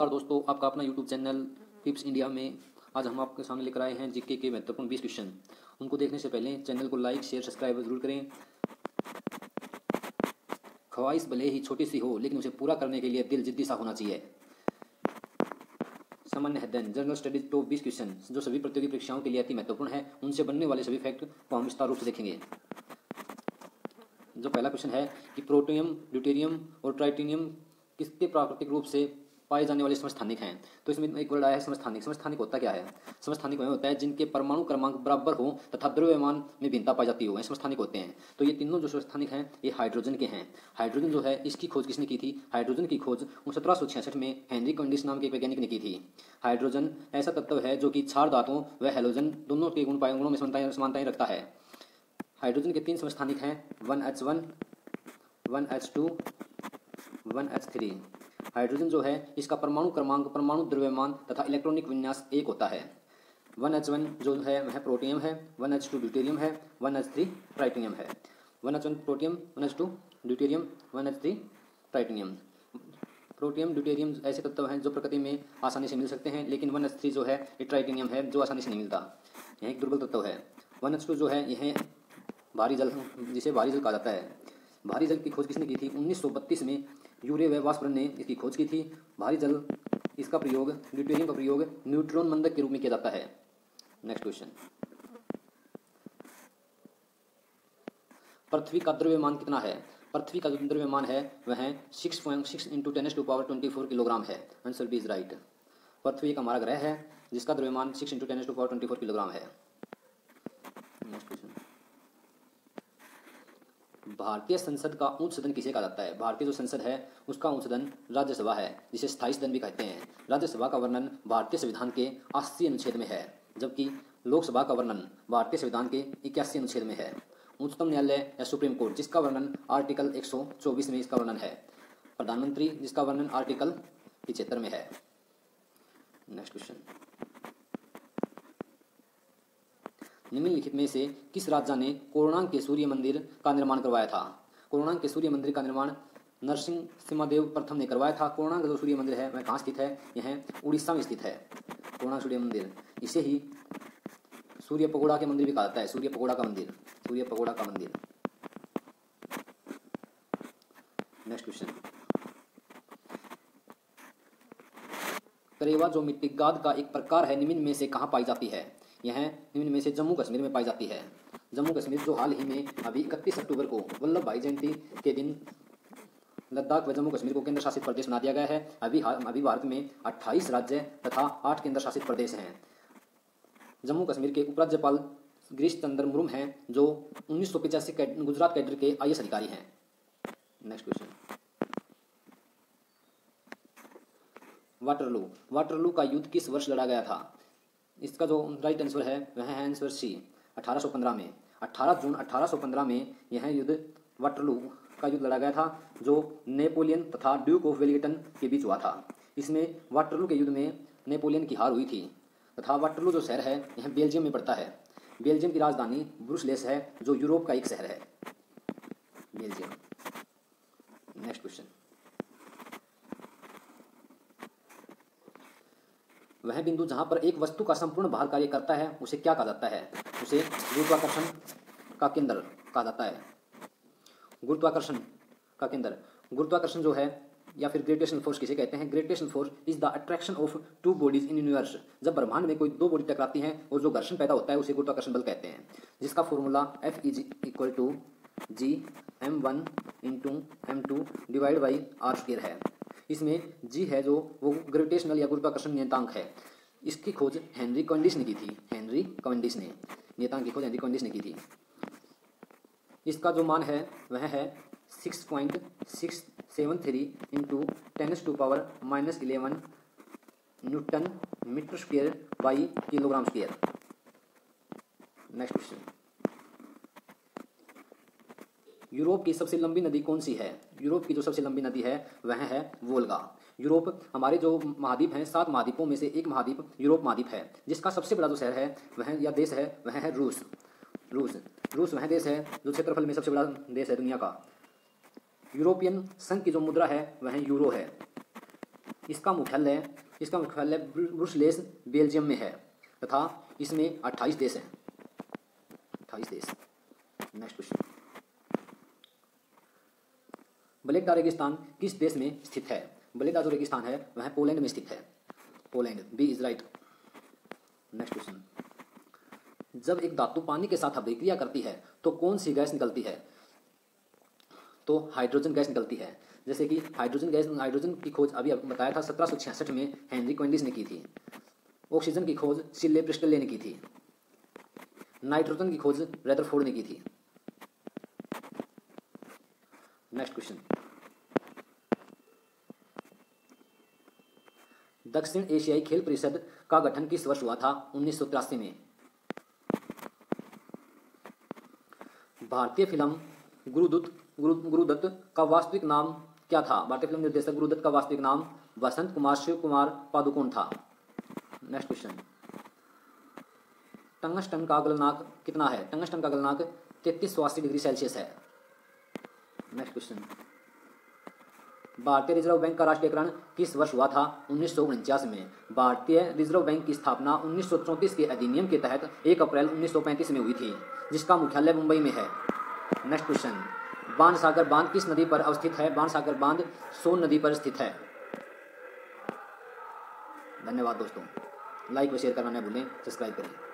और दोस्तों, आपका अपना यूट्यूब चैनल टिप्स इंडिया में आज हम आपके सामने लेकर आए हैं जीके के महत्वपूर्ण 20 क्वेश्चन। उनको देखने से पहले चैनल को लाइक शेयर सब्सक्राइब जरूर करें। ख्वाहिश भले ही छोटी सी हो, लेकिन उसे पूरा करने के लिए दिल जिद्दी सा होना चाहिए। सामान्य अध्ययन जनरल स्टडीज टॉप 20 क्वेश्चन जो सभी प्रतियोगी परीक्षाओं के लिए अति महत्वपूर्ण है। उनसे बनने वाले सभी फैक्ट को हम विस्तार रूप से देखेंगे। जो पहला क्वेश्चन है कि प्रोटियम, ड्यूटेरियम और ट्राइटेनियम किसके प्राकृतिक रूप से पाए जाने वाले समस्थानिक हैं। तो इसमें एक वर्ड आया है समस्थानिक। समस्थानिक होता क्या है? समस्थानिक वह होता है जिनके परमाणु क्रमांक बराबर हो तथा द्रव्यमान में भिन्नता पाई जाती हो, समस्थानिक होते हैं। तो ये तीनों जो समस्थानिक हैं ये हाइड्रोजन के हैं। हाइड्रोजन जो है इसकी खोज किसने की थी? हाइड्रोजन की खोज 1766 में हेनरी कैवेंडिश नाम के एक वैज्ञानिक ने की थी। हाइड्रोजन ऐसा तत्व है जो कि क्षार धातुओं व हैलोजन दोनों के गुणों में समानताएं रखता है। हाइड्रोजन के 3 समस्थानिक हैं 1H1, 1H2, 1H3। हाइड्रोजन जो है इसका परमाणु क्रमांक, परमाणु द्रव्यमान तथा इलेक्ट्रॉनिक विन्यास 1 होता है। 1H1 जो है वह प्रोटियम है, 1H2 ड्यूटेरियम है, 1H3 ट्राइटेनियम है। 1H1 protium, 1H2 deuterium, 1H3 tritium. Protium deuterium ऐसे तत्व हैं जो प्रकृति में आसानी से मिल सकते हैं, लेकिन 1H3 जो है ये ट्राइटेनियम है जो आसानी से नहीं मिलता, यह एक दुर्बल तत्व है। 1H2 जो है यह भारी जल, जिसे भारी जल कहा जाता है। भारी जल की खोज किसने की थी? 1932 में यूरे व वास्परन ने इसकी खोज की थी। भारी जल, इसका प्रयोग, ड्यूटेरियम का प्रयोग न्यूट्रॉन मंदक के रूप में किया जाता है। नेक्स्ट क्वेश्चन, पृथ्वी का द्रव्यमान कितना है? पृथ्वी का जो द्रव्यमान है वह 6.6 × 10⁻24 किलोग्राम है। Answer B is right. पृथ्वी एक हमारा ग्रह है जिसका द्रव्यमान 6 × 10⁻24 किलोग्राम है। नेक्स्ट क्वेश्चन, भारतीय संसद का उच्च सदन किसे कहा जाता है? भारतीय जो संसद है उसका उच्च सदन राज्यसभा है, जिसे स्थायी सदन भी कहते हैं। राज्यसभा का वर्णन भारतीय संविधान के 80 अनुच्छेद में है, जबकि लोकसभा का वर्णन भारतीय संविधान के 81 अनुच्छेद में है। उच्चतम न्यायालय या सुप्रीम कोर्ट जिसका वर्णन आर्टिकल 124 में इसका वर्णन है। प्रधानमंत्री जिसका वर्णन आर्टिकल 75 में है। नेक्स्ट क्वेश्चन, निम्नलिखित में से किस राजा ने कोणार्क के सूर्य मंदिर का निर्माण करवाया था? कोणार्क के सूर्य मंदिर का निर्माण नरसिंह सिम्हादेव प्रथम ने करवाया था। कोणार्क जो सूर्य मंदिर है वह कहाँ स्थित है? यह उड़ीसा में स्थित है। कोणार्क सूर्य मंदिर, इसे ही सूर्य पगोड़ा के मंदिर भी कहा जाता है। सूर्य पगोड़ा का मंदिर, सूर्य पगोड़ा का मंदिर। नेक्स्ट क्वेश्चन, करेवा जो मिट्टी गाद का एक प्रकार है निम्न में से कहाँ पाई जाती है? यह निम्न में से जम्मू कश्मीर में पाई जाती है। जम्मू कश्मीर जो हाल ही में अभी 31 अक्टूबर को वल्लभ भाई जयंती के दिन लद्दाख व जम्मू कश्मीर को केंद्र शासित प्रदेश बना दिया गया है। अभी भारत में 28 राज्य तथा 8 केंद्र शासित प्रदेश हैं। जम्मू कश्मीर के उपराज्यपाल गिरीश चंद्र मुर्मू हैं जो 1985 गुजरात कैडर के IAS अधिकारी हैं। Next question, Waterloo. वाटरलू का युद्ध किस वर्ष लड़ा गया था? इसका जो राइट आंसर है वह है आंसर सी, 1815 में। 18 जून 1815 में यह युद्ध वाटरलू का युद्ध लड़ा गया था, जो नेपोलियन तथा ड्यूक ऑफ वेलिंगटन के बीच हुआ था। इसमें वाटरलू के युद्ध में नेपोलियन की हार हुई थी तथा वाटरलू जो शहर है यह बेल्जियम में पड़ता है। बेल्जियम की राजधानी ब्रुसेल्स है जो यूरोप का एक शहर है, बेल्जियम। नेक्स्ट क्वेश्चन, वह बिंदु जहां पर एक वस्तु का संपूर्ण भार कार्य करता है उसे क्या कहा जाता है? उसे गुरुत्वाकर्षण का केंद्र कहा जाता है। गुरुत्वाकर्षण का केंद्र, गुरुत्वाकर्षण जो है या फिर ग्रेविटेशनल फोर्स किसे कहते हैं? Gravitational force is the attraction of 2 bodies in universe. जब ब्रह्मांड में कोई 2 बॉडी टकराती हैं और जो घर्षण पैदा होता है उसे गुरुत्वाकर्षण बल कहते हैं, जिसका फॉर्मूला F = G(m1 × m2/r² है। इसमें G है जो वो ग्रेविटेशनल या गुरुत्वाकर्षण नियतांक है। इसकी खोज हेनरी कैवेंडिश ने की थी। हेनरी कैवेंडिश ने नियतांक की खोज हेनरी कैवेंडिश ने की थी। इसका जो मान है वह है 6.673 × 10⁻⁻11 newton metre square by kilogram square. Next question, Europe की सबसे लंबी नदी कौन सी है? यूरोप की जो सबसे लंबी नदी है वह है वोल्गा। यूरोप, हमारे जो महाद्वीप हैं 7 महाद्वीपों में से एक महाद्वीप यूरोप महाद्वीप है, जिसका सबसे बड़ा जो शहर है वह या देश है वह है रूस। रूस वह देश है जो क्षेत्रफल में सबसे बड़ा देश है दुनिया का। यूरोपियन संघ की जो मुद्रा है वह यूरो है। इसका मुख्यालय ब्रुसेल्स बेल्जियम में है तथा इसमें 28 देश हैं। 28 देश। नेक्स्ट क्वेश्चन, ब्लैक डॉग रेगिस्तान किस देश में स्थित है? ब्लैक डॉग रेगिस्तान है वह पोलैंड में स्थित है। Poland, B is right. Next question, जब एक धातु पानी के साथ अभिक्रिया करती है तो कौन सी गैस निकलती है? तो हाइड्रोजन गैस निकलती है। जैसे कि हाइड्रोजन की खोज अभी आपको बताया था 1766 में हेनरी क्वेंडिस ने की थी। ऑक्सीजन की खोज सिले प्रिस्टले ने की थी। नाइट्रोजन की खोज रदरफोर्ड ने की थी। नेक्स्ट क्वेश्चन, दक्षिण एशियाई खेल परिषद का गठन किस वर्ष हुआ था? 1983 में। भारतीय फिल्म गुरुदत्त का वास्तविक नाम क्या था? भारतीय फिल्म निर्देशक गुरुदत्त का वास्तविक नाम वसंत कुमार शिव कुमार पादुकोण था। नेक्स्ट क्वेश्चन, टंगस्टन का गलनांक कितना है? टंगस्टन का गलनांक 3380 डिग्री सेल्सियस है। नेक्स्ट क्वेश्चन, भारतीय रिजर्व बैंक का राष्ट्रीयकरण किस वर्ष हुआ था? 1949 में। भारतीय रिजर्व बैंक की स्थापना 1934 के अधिनियम के तहत 1 अप्रैल 1935 में हुई थी, जिसका मुख्यालय मुंबई में है। नेक्स्ट क्वेश्चन, बाणसागर बांध किस नदी पर अवस्थित है? बाणसागर बांध सोन नदी पर स्थित है। धन्यवाद दोस्तों, लाइक व शेयर करना न भूलें, सब्सक्राइब करें।